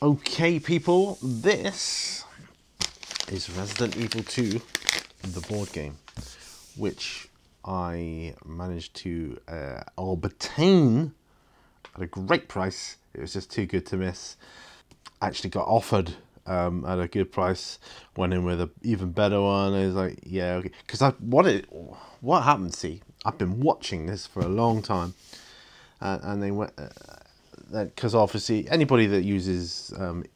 Okay, people, this is Resident Evil 2 The Board Game, which I managed to obtain at a great price. It was just too good to miss. Actually got offered at a good price, went in with an even better one. I was like, yeah, okay. Because what happened, see, I've been watching this for a long time, and they went... because obviously anybody that uses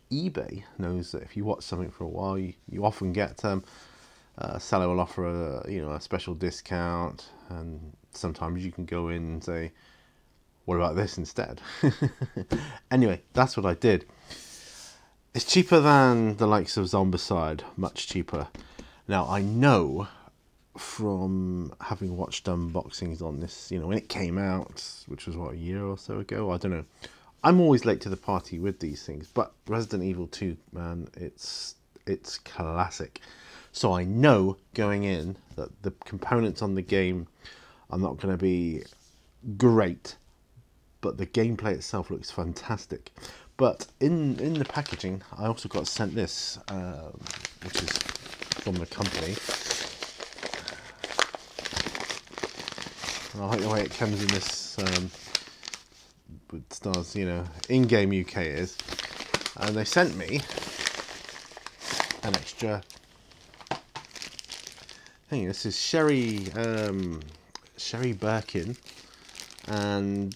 eBay knows that if you watch something for a while, you often get a seller will offer a special discount, and sometimes you can go in and say, what about this instead? Anyway, that's what I did. It's cheaper than the likes of Zombicide, much cheaper. Now I know from having watched unboxings on this, when it came out, which was what, a year or so ago, I don't know. I'm always late to the party with these things, but Resident Evil 2, man, it's classic. So I know going in that the components on the game are not going to be great, but the gameplay itself looks fantastic. But in the packaging, I also got sent this, which is from the company. And I like the way it comes in this. With stars, in-game UK is, and they sent me an extra thing. This is Sherry Birkin, and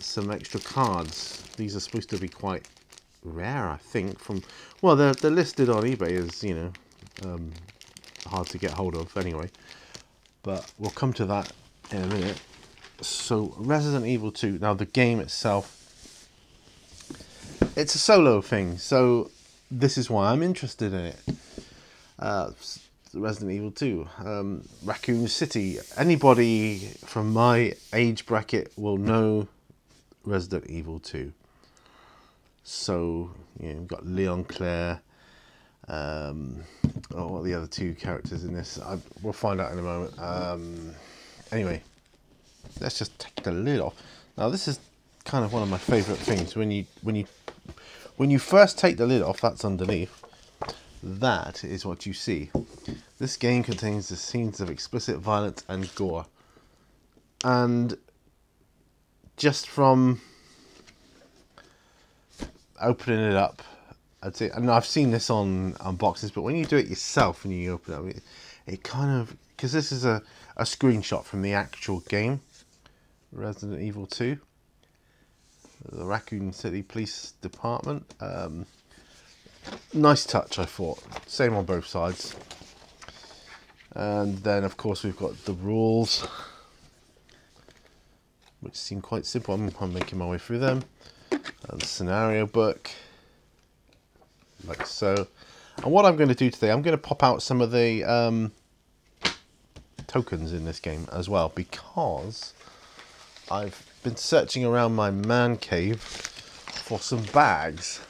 some extra cards. These are supposed to be quite rare, I think. They're listed on eBay as hard to get hold of anyway, but we'll come to that in a minute. So Resident Evil 2, now the game itself, it's a solo thing, so this is why I'm interested in it. Resident Evil 2, Raccoon City, anybody from my age bracket will know Resident Evil 2. So, we've got Leon Claire, what are the other two characters in this? We'll find out in a moment. Anyway, let's just take the lid off. Now this is kind of one of my favourite things. When you first take the lid off, that's underneath. That is what you see. This game contains the scenes of explicit violence and gore. And just from opening it up, I'd say, and I've seen this on unboxings, but when you do it yourself and you open it up, it kind of, because this is a screenshot from the actual game. Resident Evil 2, the Raccoon City Police Department. Nice touch, I thought. Same on both sides. And then, of course, we've got the rules, which seem quite simple. I'm making my way through them. The scenario book, like so. And what I'm going to do today, I'm going to pop out some of the tokens in this game as well, because I've been searching around my man cave for some bags,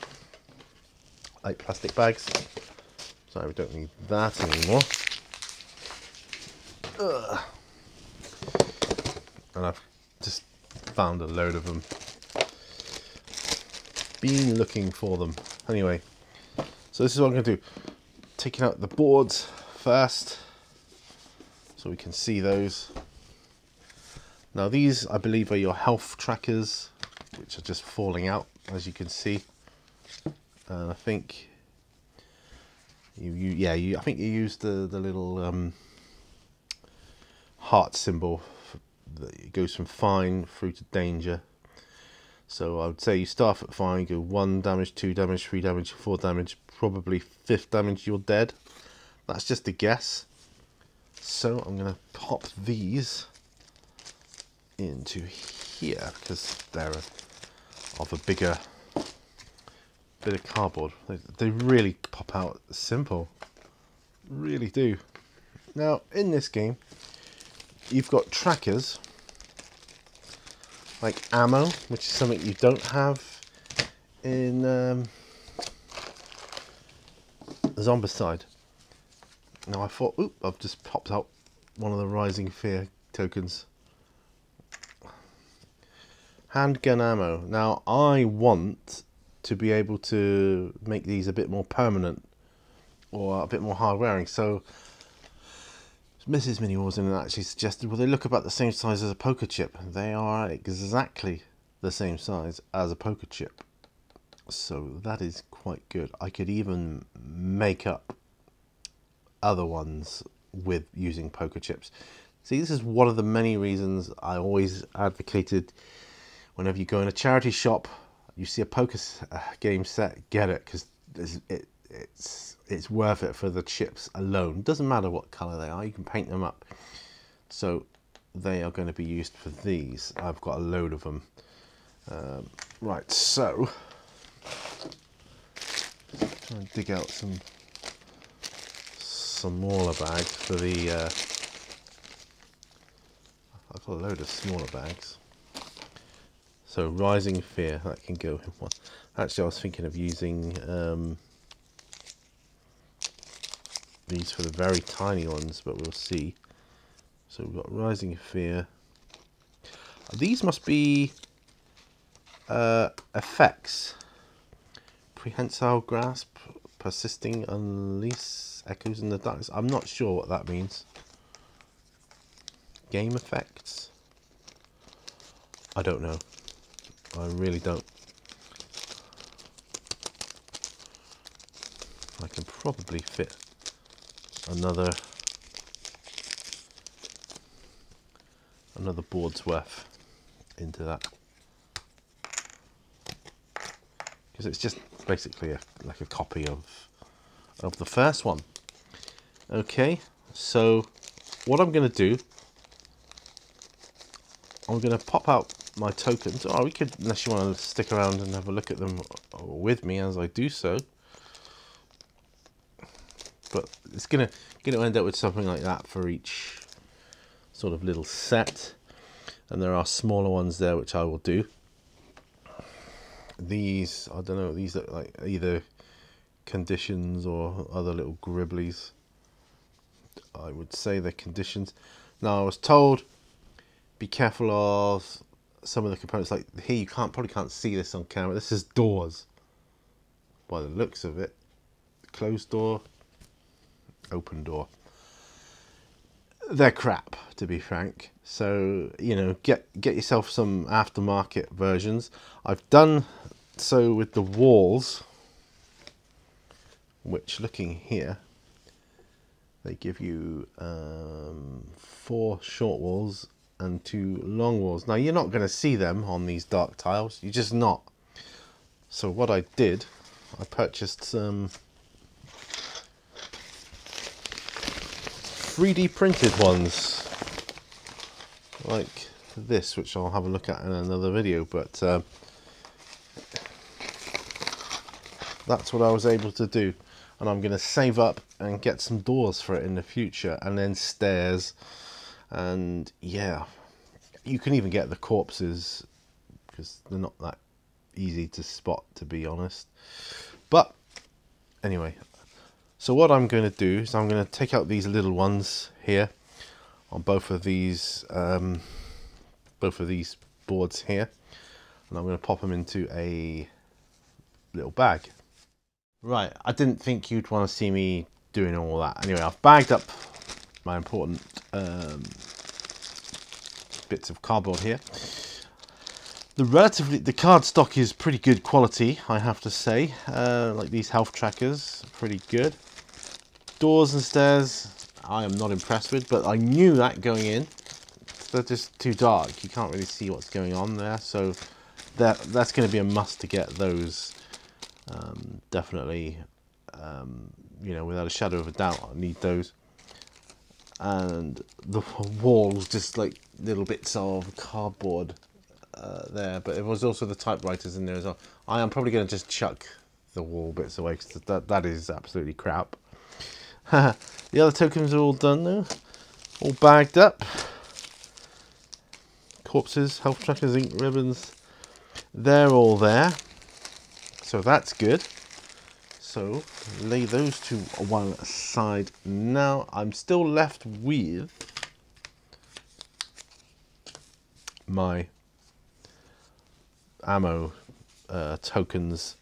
like plastic bags. Sorry, we don't need that anymore. Ugh. And I've just found a load of them. Been looking for them. Anyway, so this is what I'm going to do. Taking out the boards first, so we can see those. Now these, I believe, are your health trackers, which are just falling out, as you can see. And I think I think you use the little heart symbol that goes from fine through to danger. So I would say you start at fine, go 1 damage, 2 damage, 3 damage, 4 damage, probably 5th damage you're dead. That's just a guess. So I'm going to pop these into here because they're of a bigger bit of cardboard. They really pop out simple, really do. Now in this game you've got trackers like ammo, which is something you don't have in Zombicide. Now I thought, oop, I've just popped out one of the Rising Fear tokens. Handgun ammo. Now I want to be able to make these a bit more permanent or a bit more hard wearing. So Mrs. Mini Warzone actually suggested, well, they look about the same size as a poker chip. They are exactly the same size as a poker chip. So that is quite good. I could even make up other ones with using poker chips. See, this is one of the many reasons I always advocated, whenever you go in a charity shop, you see a poker game set, get it, because it's worth it for the chips alone. Doesn't matter what color they are, you can paint them up. So they are going to be used for these. I've got a load of them. Right, so try and dig out some smaller bags for the I've got a load of smaller bags. So Rising Fear, that can go in one. Actually, I was thinking of using these for the very tiny ones, but we'll see. So we've got Rising Fear. These must be effects. Prehensile Grasp, Persisting Unleash, Echoes in the Darkness. I'm not sure what that means. Game effects? I don't know. I really don't. I can probably fit another board's worth into that, because it's just basically like a copy of the first one. Okay, so what I'm going to do, I'm going to pop out my tokens. Oh, we could, unless you want to stick around and have a look at them with me as I do so. But it's gonna end up with something like that for each sort of little set, and there are smaller ones there which I will do. These, I don't know, these look like either conditions or other little gribblies. I would say they're conditions. Now I was told, be careful of some of the components. Like here, you probably can't see this on camera. This is doors, by the looks of it. Closed door, open door. They're crap, to be frank. So, you know, get yourself some aftermarket versions. I've done so with the walls, which, looking here, they give you 4 short walls and 2 long walls. Now, you're not going to see them on these dark tiles. You're just not. So what I did, I purchased some 3D printed ones like this, which I'll have a look at in another video, but that's what I was able to do, and I'm going to save up and get some doors for it in the future, and then stairs, and yeah, you can even get the corpses because they're not that easy to spot, to be honest. But anyway, so what I'm going to do is I'm going to take out these little ones here on both of these boards here, and I'm going to pop them into a little bag. Right, I didn't think you'd want to see me doing all that. Anyway, I've bagged up my important bits of cardboard here. The card stock is pretty good quality, I have to say. Like these health trackers, pretty good. Doors and stairs, I am not impressed with, but I knew that going in. They're just too dark. You can't really see what's going on there, so that's going to be a must to get those. Definitely, you know, without a shadow of a doubt, I need those. And the walls, just like little bits of cardboard there, but it was also the typewriters in there as well. I am probably going to just chuck the wall bits away because that is absolutely crap. The other tokens are all done though, all bagged up. Corpses, health trackers, ink ribbons, they're all there, so that's good. So lay those to one side. Now I'm still left with my ammo tokens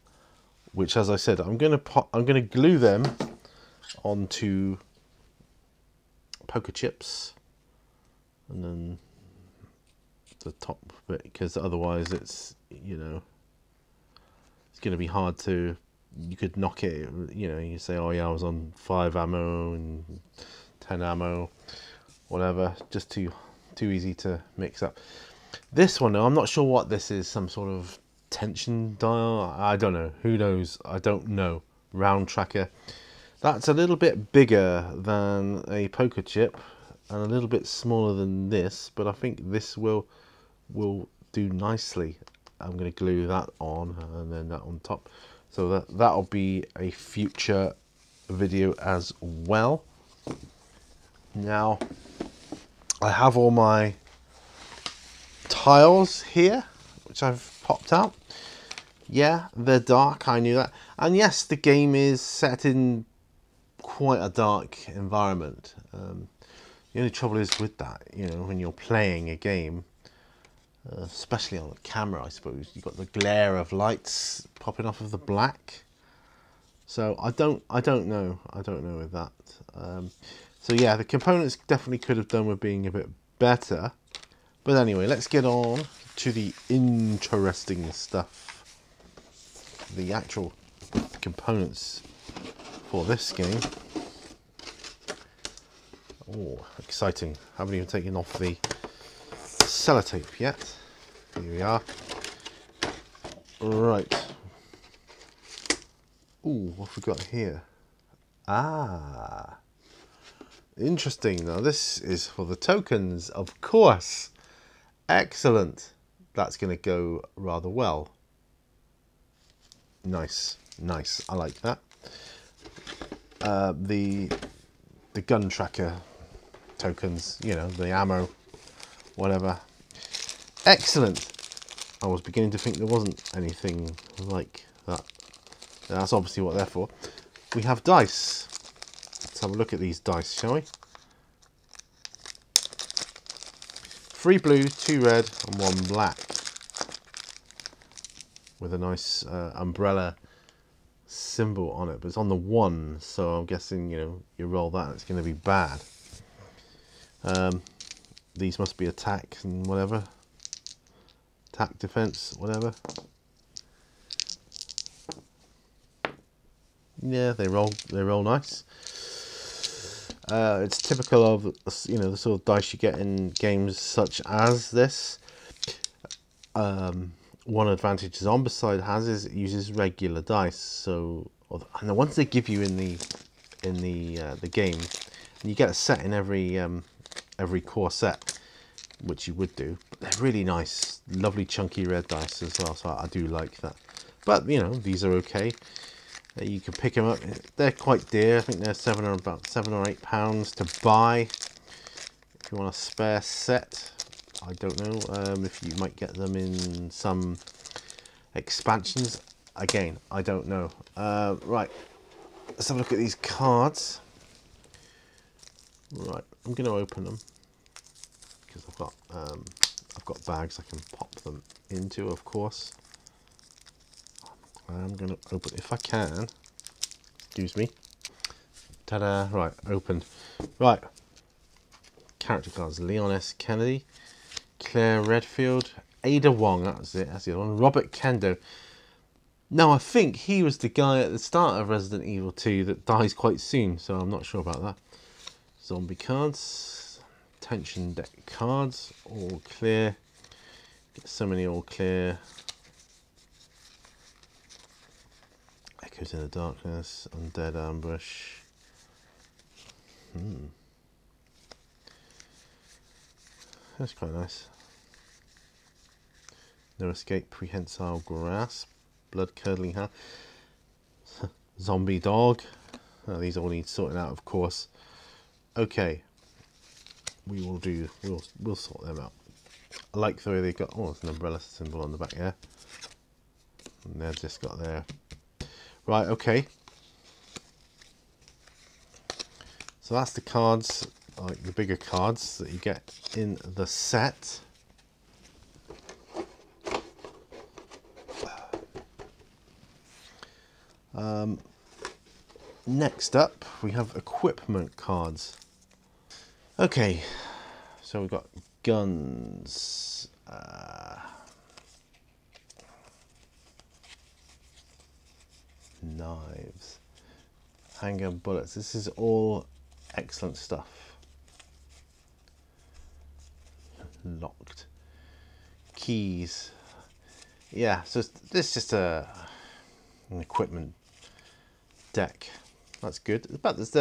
which, as I said, I'm gonna glue them onto poker chips, and then the top bit, because otherwise it's, you know, it's going to be hard to, you could knock it, you know, you say, oh yeah, I was on 5 ammo and 10 ammo, whatever, just too easy to mix up. This one, I'm not sure what this is, some sort of tension dial, I don't know, who knows, I don't know. Round tracker, that's a little bit bigger than a poker chip and a little bit smaller than this, but I think this will do nicely. I'm going to glue that on and then that on top, so that'll be a future video as well. Now I have all my tiles here which I've popped out. Yeah, they're dark, I knew that, and yes, the game is set in quite a dark environment. The only trouble is with that, you know, when you're playing a game, especially on the camera, I suppose, you've got the glare of lights popping off of the black. So I don't know with that. So yeah, the components definitely could have done with being a bit better. But anyway, let's get on to the interesting stuff. The actual components for this game. Oh, exciting. Haven't even taken off the sellotape yet. Here we are. Right. Ooh, what have we got here? Ah, interesting. Now this is for the tokens, of course. Excellent. That's going to go rather well. Nice, nice. I like that. The gun tracker tokens, you know, the ammo, whatever. Excellent. I was beginning to think there wasn't anything like that. That's obviously what they're for. We have dice. Let's have a look at these dice, shall we? 3 blue, 2 red, and 1 black. With a nice umbrella symbol on it, but it's on the 1, so I'm guessing, you know, you roll that, it's going to be bad. These must be attack and whatever. Attack, defense, whatever. Yeah, they roll nice. It's typical of, you know, the sort of dice you get in games such as this. One advantage Zombicide has is it uses regular dice. So, and the ones they give you in the game, and you get a set in every core set, which you would do. But they're really nice, lovely chunky red dice as well. So I do like that. But you know, these are okay. You can pick them up. They're quite dear. I think they're about £7 or £8 to buy. If you want a spare set, I don't know if you might get them in some expansions. Again, I don't know. Right, let's have a look at these cards. Right, I'm going to open them because I've got bags I can pop them into, of course. I'm going to open, if I can, excuse me. Ta-da, right, opened. Right, character cards: Leon S. Kennedy, Claire Redfield, Ada Wong, that was it, that's the other one, Robert Kendo. Now, I think he was the guy at the start of Resident Evil 2 that dies quite soon, so I'm not sure about that. Zombie cards, tension deck cards, all clear. Get so many all clear. Echoes in the Darkness, Undead Ambush. That's quite nice. No Escape, Prehensile Grasp, Blood Curdling Hand, Zombie Dog. Oh, these all need sorting out, of course. Okay, we'll sort them out. I like the way they got. Oh, it's an umbrella symbol on the back there, and they've just got there. Right, okay. So that's the cards, like the bigger cards that you get in the set. Next up, we have equipment cards. Okay, so we've got guns, knives, handgun bullets. This is all excellent stuff. Locked. Keys. Yeah, so this is just an equipment deck. That's good. They're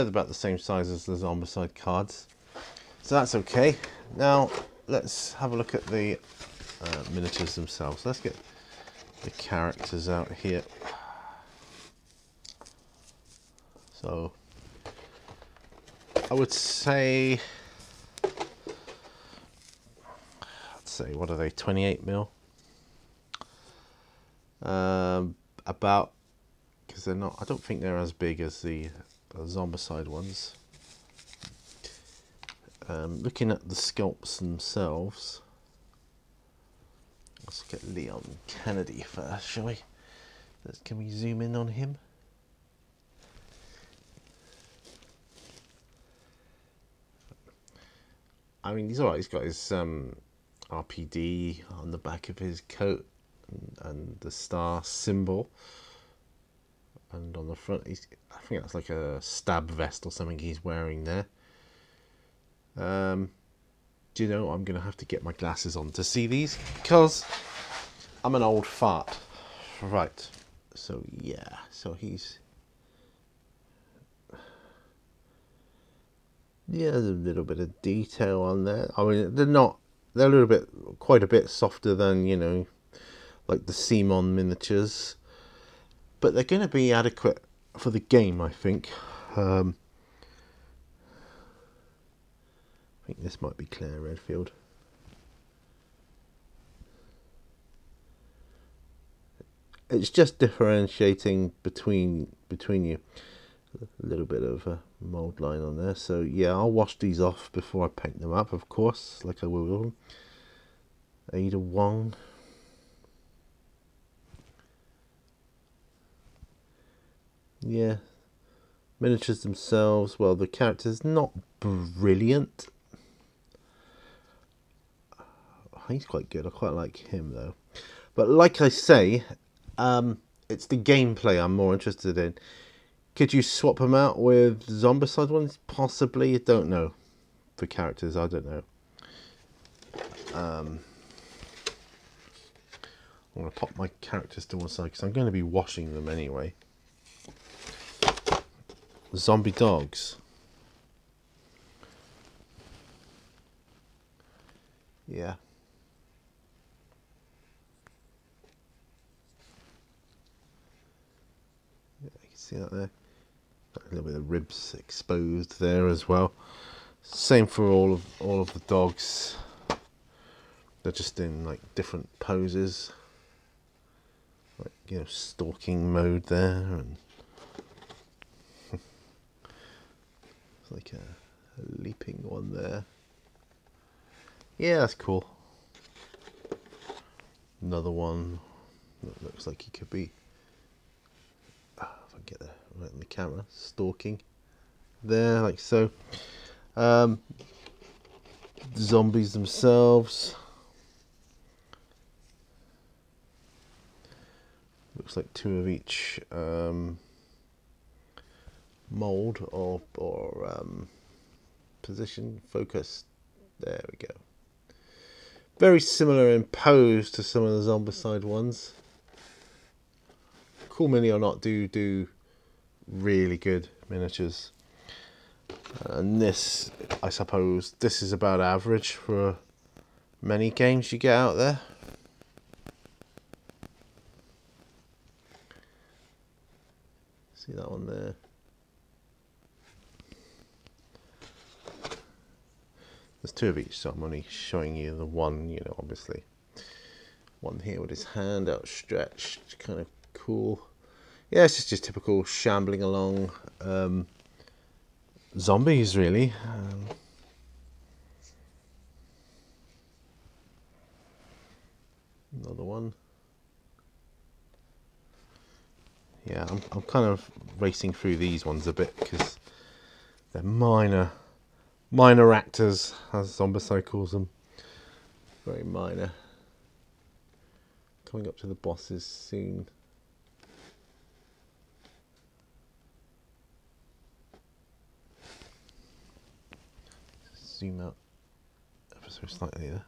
about the same size as the Zombicide cards, so that's okay. Now let's have a look at the miniatures themselves. Let's get the characters out here. So I would say, what are they, 28mm? About, because they're not, I don't think they're as big as the Zombicide ones. Looking at the sculpts themselves, let's look at Leon Kennedy first, shall we? Can we zoom in on him? I mean, he's alright. He's got his RPD on the back of his coat and the star symbol, and on the front, I think that's like a stab vest or something he's wearing there. Do you know, I'm gonna have to get my glasses on to see these because I'm an old fart. Right, so yeah, so he's, yeah, there's a little bit of detail on there. I mean, they're a little bit, quite a bit softer than, you know, like the Simon miniatures, but they're going to be adequate for the game, I think. I think this might be Claire Redfield. It's just differentiating between you. A little bit of a mold line on there, so yeah, I'll wash these off before I paint them up, of course, like I will with them. Ada Wong. Yeah, miniatures themselves, well, the character's not brilliant. He's quite good. I quite like him though. But like I say, it's the gameplay I'm more interested in. Could you swap them out with Zombicide ones? Possibly. I don't know. For characters, I don't know. I'm going to pop my characters to one side because I'm going to be washing them anyway. Zombie dogs. Yeah. Yeah, you can see that there. A little bit of ribs exposed there as well. Same for all of the dogs. They're just in like different poses, like, you know, stalking mode there, and it's like a leaping one there. Yeah, that's cool. Another one that looks like he could be, if I get that right in the camera, stalking there, like so. Zombies themselves, looks like two of each mold or position, focus. There we go. Very similar in pose to some of the Zombicide ones. Cool Mini or not, do really good miniatures. And this, I suppose, this is about average for many games you get out there. See that one there? There's two of each, so I'm only showing you the one, you know, obviously. One here with his hand outstretched, kind of cool. Yeah, it's just typical shambling along zombies, really. Another one. Yeah, I'm kind of racing through these ones a bit because they're minor actors, as Zombicide calls them. Very minor. Coming up to the bosses soon. Zoom out ever so slightly there.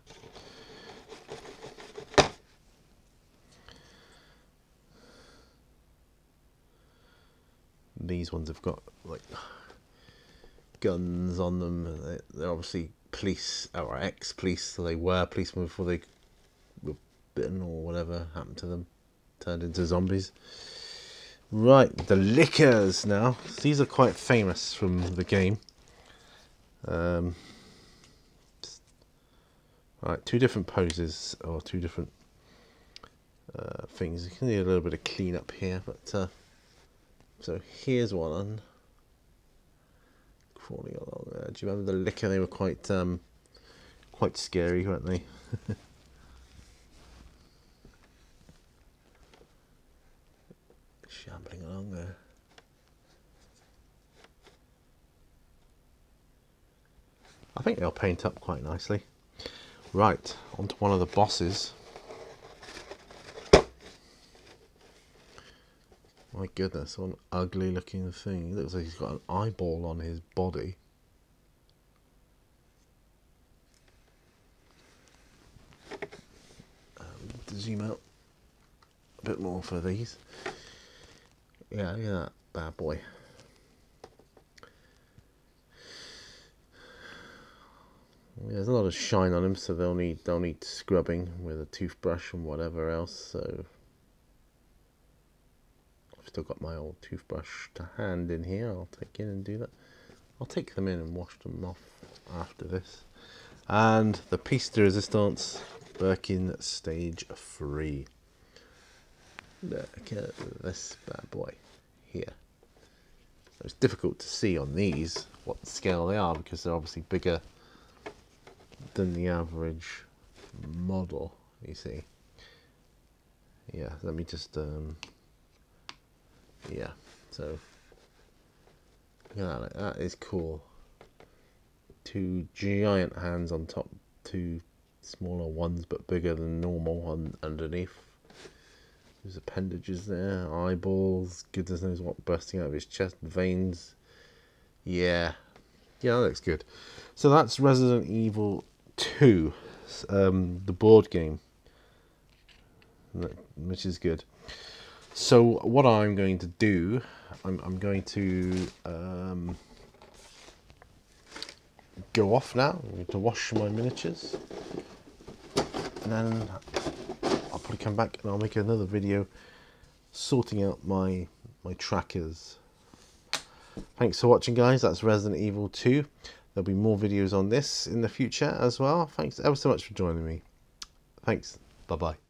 These ones have got like guns on them. They're obviously police or ex-police, so they were policemen before they were bitten or whatever happened to them, turned into zombies. Right, the lickers now. These are quite famous from the game. Right, two different poses or two different things. You can need a little bit of clean up here, but so here's one crawling along there. Do you remember the licker? They were quite scary, weren't they? Shambling along there. I think they'll paint up quite nicely. Right, onto one of the bosses. My goodness, what an ugly looking thing. He looks like he's got an eyeball on his body. Zoom out a bit more for these. Yeah, look at that bad boy. There's a lot of shine on him, so they'll need scrubbing with a toothbrush and whatever else. So I've still got my old toothbrush to hand in here. I'll take in and do that. I'll take them in and wash them off after this. And the piece de resistance, Birkin stage 3. Look at this bad boy here. It's difficult to see on these what scale they are because they're obviously bigger than the average model, you see. Yeah, let me just yeah, so yeah, that is cool. Two giant hands on top, two smaller ones but bigger than normal on underneath. There's appendages there, eyeballs, goodness knows what bursting out of his chest, veins. Yeah, that looks good. So that's Resident Evil 2, the board game, which is good. So what I'm going to do, I'm going to go off now. I'm going to wash my miniatures, and then I'll probably come back and I'll make another video sorting out my trackers. Thanks for watching, guys. That's Resident Evil 2. There'll be more videos on this in the future as well. Thanks ever so much for joining me. Thanks. Bye-bye.